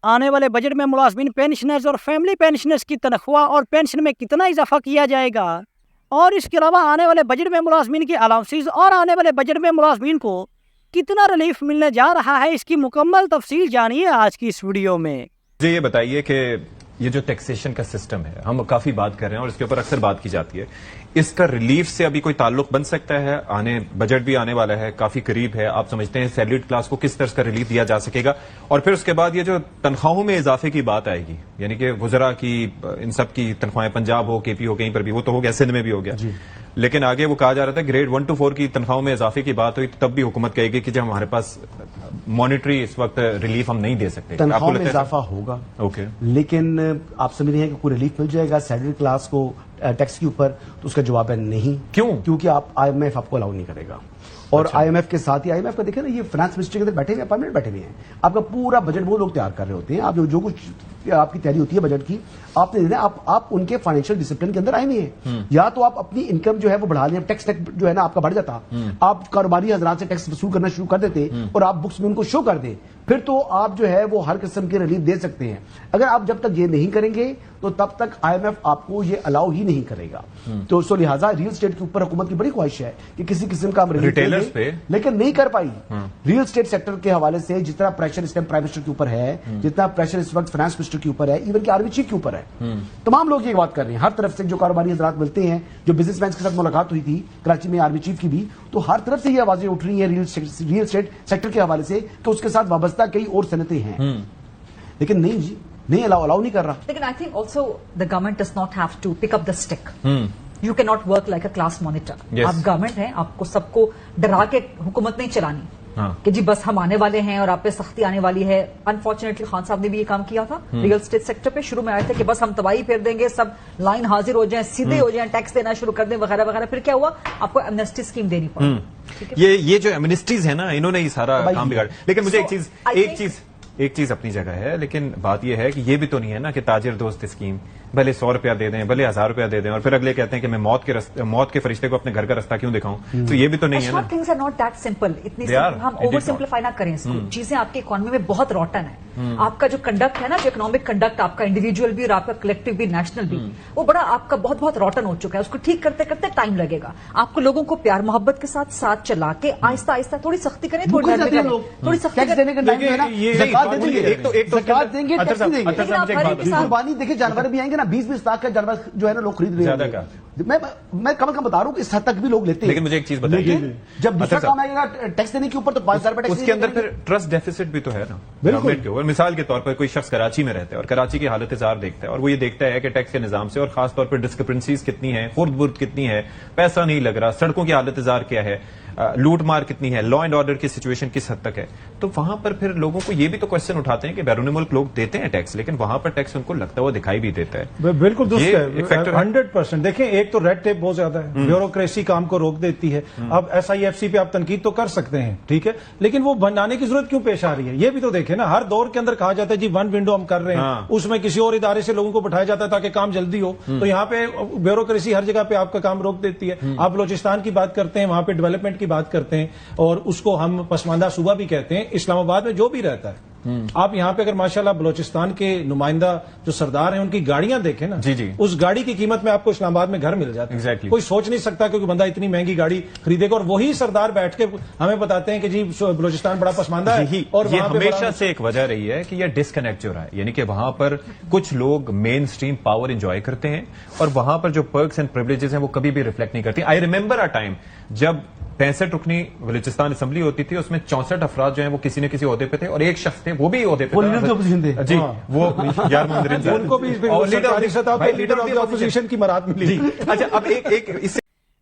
آنے والے بجٹ میں ملازمین پینشنرز اور فیملی پینشنرز کی تنخواہ اور پینشن میں کتنا اضافہ کیا جائے گا، اور اس کے علاوہ آنے والے بجٹ میں ملازمین کی الاؤنسز اور آنے والے بجٹ میں ملازمین کو کتنا ریلیف ملنے جا رہا ہے، اس کی مکمل تفصیل جانیے آج کی اس ویڈیو میں۔ مجھے یہ بتائیے کہ یہ جو ٹیکسیشن کا سسٹم ہے، ہم کافی بات کر رہے ہیں اور اس کے اوپر اکثر بات کی جاتی ہے، اس کا ریلیف سے ابھی کوئی تعلق بن سکتا ہے؟ بجٹ بھی آنے والا ہے، کافی قریب ہے، آپ سمجھتے ہیں سیلریڈ کلاس کو کس طرح کا ریلیف دیا جا سکے گا؟ اور پھر اس کے بعد یہ جو تنخواہوں میں اضافے کی بات آئے گی، یعنی کہ وزراء کی ان سب کی تنخواہیں، پنجاب ہو، کے پی ہو، کہیں پر بھی، وہ تو ہو گیا، سندھ میں بھی ہو گیا، لیکن آگے وہ کہا جا رہا تھا گریڈ 1 to 4 کی تنخواہوں میں اضافے کی بات ہوئی تو تب بھی حکومت کہے گی کہ جب ہمارے پاس مانیٹری اس وقت ریلیف ہم نہیں دے سکتے۔ تنخواہوں میں اضافہ ہوگا، اوکے، لیکن آپ سمجھ رہے ہیں کہ کوئی ریلیف مل جائے گا سیلری کلاس کو ٹیکس کے اوپر؟ تو اس کا جواب ہے نہیں۔ کیوں؟ کیونکہ آئی ایم ایف آپ کو الاؤ نہیں کرے گا، اور آئی ایم ایف کے ساتھ ہی، آئی ایم ایف کا دیکھیں نا، یہ فائنانس منسٹری کے اندر بیٹھے ہوئے ہیں، پرماننٹ بیٹھے ہوئے ہیں، آپ کا پورا بجٹ وہ لوگ تیار کر رہے ہوتے ہیں۔ آپ جو کچھ آپ کی تیاری ہوتی ہے بجٹ کی، آپ نے آپ ان کے فائنینشیل ڈسپلن کے اندر آئے ہوئے ہیں، یا تو آپ اپنی انکم جو ہے وہ بڑھا لیں، ٹیکس جو ہے نا آپ کا بڑھ جاتا، آپ کاروباری حضرات سے ٹیکس وصول کرنا شروع کر دیتے اور آپ بکس میں ان کو شو کر دیں، پھر تو آپ جو ہے وہ ہر قسم کے ریلیف دے سکتے ہیں۔ اگر آپ جب تک یہ نہیں کریں گے تو تب تک آئی ایم ایف آپ کو یہ الاؤ ہی نہیں کرے گا۔ تو سو لہٰذا ریل اسٹیٹ کے اوپر حکومت کی بڑی خواہش ہے کہ کسی قسم کا ریٹیلرز پہ، لیکن نہیں کر پائی۔ ریل اسٹیٹ سیکٹر کے حوالے سے جتنا پریشر اس ٹائم پرائم منسٹر کے اوپر ہے، جتنا پریشر اس وقت فائنانس منسٹر کے اوپر ہے، ایون کہ آرمی چیف کے اوپر ہے، تمام لوگ یہ بات کر رہے ہیں، ہر طرف سے جو کاروباری حضرات ملتے ہیں، جو بزنس مینس کے ساتھ ملاقات ہوئی تھی کراچی میں آرمی چیف کی بھی، تو ہر طرف سے یہ آوازیں اٹھ رہی ہیں ریل اسٹیٹ سیکٹر کے حوالے سے کہ اس کے ساتھ وابستہ کئی اور صنعتیں ہیں، لیکن نہیں جی، نہیں الاؤ نہیں کر رہا۔ لیکن I think also the government does not have to pick up the stick. You cannot work like a class monitor. آپ گورنمنٹ ہیں، آپ کو سب کو ڈرا کے حکومت نہیں چلانی کہ جی بس ہم آنے والے ہیں اور آپ پہ سختی آنے والی ہے۔ انفارچونیٹلی خان صاحب نے بھی یہ کام کیا تھا ریئل اسٹیٹ سیکٹر پہ، شروع میں آئے تھے کہ بس ہم تباہی پھیر دیں گے، سب لائن حاضر ہو جائیں، سیدھے ہو جائیں، ٹیکس دینا شروع کر دیں وغیرہ وغیرہ۔ پھر کیا ہوا؟ آپ کو ایمنیسٹی اسکیم دینی پڑی۔ یہ جو ایمنسٹیز ہے نا، انہوں نے یہ سارا کام بگاڑا۔ لیکن مجھے ایک چیز اپنی جگہ ہے، لیکن بات یہ ہے کہ یہ بھی تو نہیں ہے نا کہ تاجر دوست اسکیم، بھلے 100 روپیہ دے دیں، بھلے 1000 روپیہ دے دیں، اور پھر اگلے کہتے ہیں کہ میں موت کے فرشتے کو اپنے گھر کا رستہ کیوں دکھاؤں؟ تو یہ بھی تو نہیں ہے نا۔ things are not that simple. اتنی ہم اوور سمپلیفائی نہ کریں اس کو۔ چیزیں آپ کی اکانومی میں بہت روٹن ہے، آپ کا جو کنڈکٹ ہے نا، جو اکنامک کنڈکٹ آپ کا انڈیویجول بھی اور آپ کا کلیکٹو بھی، نیشنل بھی، وہ بڑا آپ کا بہت روٹن ہو چکا ہے۔ اس کو ٹھیک کرتے کرتے ٹائم لگے گا۔ آپ کو لوگوں کو پیار محبت کے ساتھ چلا کے آہستہ آہستہ تھوڑی سختی کریں، تھوڑی سختی کریں۔ زکات دیں گے، ٹیکس دیں گے، قربانی دیکھیں، جانور بھی آئیں گے نا، 20 لاکھ کا جانور جو ہے نا لوگ خرید رہے ہیں۔ میں کم بتا رہا ہوں کہ اس حد تک بھی لوگ لیتے ہیں۔ لیکن مجھے ایک چیز بتائیے، جب دوسرا کام آئے گا ٹیکس دینے کے اوپر تو 5000 روپے اس کے اندر پھر ٹرسٹ ڈیفیسٹ بھی تو ہے نا گورنمنٹ کے اوپر۔ مثال کے طور پر کوئی شخص کراچی میں رہتا ہے اور کراچی کی حالت زار دیکھتا ہے، اور وہ یہ دیکھتا ہے کہ ٹیکس کے نظام سے، اور خاص طور پر ڈسکرپنسیز کتنی ہیں، خرد برد کتنی ہے، پیسہ نہیں لگ رہا، سڑکوں کی حالت زار کیا ہے، لوٹ مار کتنی ہے، لا اینڈ آرڈر کی سچویشن کس حد تک ہے، تو وہاں پر پھر لوگوں کو یہ بھی تو کوشچن اٹھاتے ہیں کہ بیرون ملک لوگ دیتے ہیں ٹیکس، لیکن وہاں پر ٹیکس ان کو لگتا ہوا دکھائی بھی دیتا ہے۔ بالکل درست ہے، 100%۔ دیکھیں، ایک تو ریڈ ٹیپ بہت زیادہ ہے، بیوروکریسی کام کو روک دیتی ہے۔ اب ایس آئی ایف سی پہ آپ تنقید تو کر سکتے ہیں، ٹھیک ہے، لیکن وہ بنانے کی ضرورت کیوں پیش آ رہی ہے؟ یہ بھی تو دیکھیں نا، ہر دور کے اندر کہا جاتا ہے جی ون ونڈو ہم کر رہے ہیں، اس میں کسی اور ادارے سے لوگوں کو بٹھایا جاتا ہے تاکہ کام جلدی ہو، تو یہاں پہ بیوروکریسی ہر جگہ پہ آپ کا کام روک دیتی ہے۔ آپ بلوچستان کی بات کرتے ہیں، وہاں پہ ڈیولپمنٹ کی بات کرتے ہیں، اور اس کو ہم پسماندہ صوبہ بھی کہتے ہیں، اسلام آباد میں جو بھی رہتا ہے۔ آپ یہاں پہ اگر ماشاءاللہ بلوچستان کے نمائندہ جو سردار ہیں ان کی گاڑیاں دیکھیں نا، اس گاڑی کی قیمت میں آپ کو اسلام آباد میں گھر مل جاتا ہے۔ کوئی سوچ نہیں سکتا کہ بندہ اتنی مہنگی گاڑی خریدے گا، اور وہی سردار بیٹھ کے ہمیں بتاتے ہیں کہ جی بلوچستان بڑا پسماندہ ہے۔ اور یہ ہمیشہ سے ایک وجہ رہی ہے کہ یہ ڈسکنیکٹ جو رہا ہے، یعنی کہ وہاں پر کچھ لوگ مین اسٹریم پاور انجوائے کرتے ہیں، اور وہاں پر جو پرکس اینڈ پریولیجز ہیں وہ کبھی بھی ریفلیکٹ نہیں کرتی۔ آئی ریمبر اے ٹائم جب 65 رکنی بلوچستان اسمبلی ہوتی تھی، اس میں 64 افراد جو ہیں وہ کسی نہ کسی عہدے پہ تھے، اور ایک شخص تھے وہ بھی عہدے پہ جی، وہ یار محمد ان کو بھی لیڈر اپوزیشن کی مراد ملی۔ اچھا، اب ایک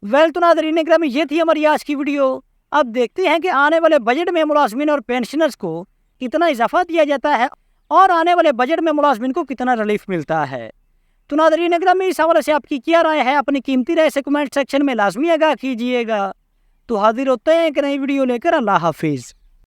ویل تو ناظرین گرامی، یہ تھی ہماری آج کی ویڈیو۔ اب دیکھتے ہیں کہ آنے والے بجٹ میں ملازمین اور پینشنرز کو کتنا اضافہ دیا جاتا ہے، اور آنے والے بجٹ میں ملازمین کو کتنا ریلیف ملتا ہے۔ تو ناظرین گرامی، اس حوالے سے آپ کی کیا رائے ہے؟ اپنی قیمتی رائے سے کمنٹ سیکشن میں لازمی آگاہ کیجیے گا۔ تو حاضر ہوتے ہیں ایک نئی ویڈیو لے کر۔ اللہ حافظ۔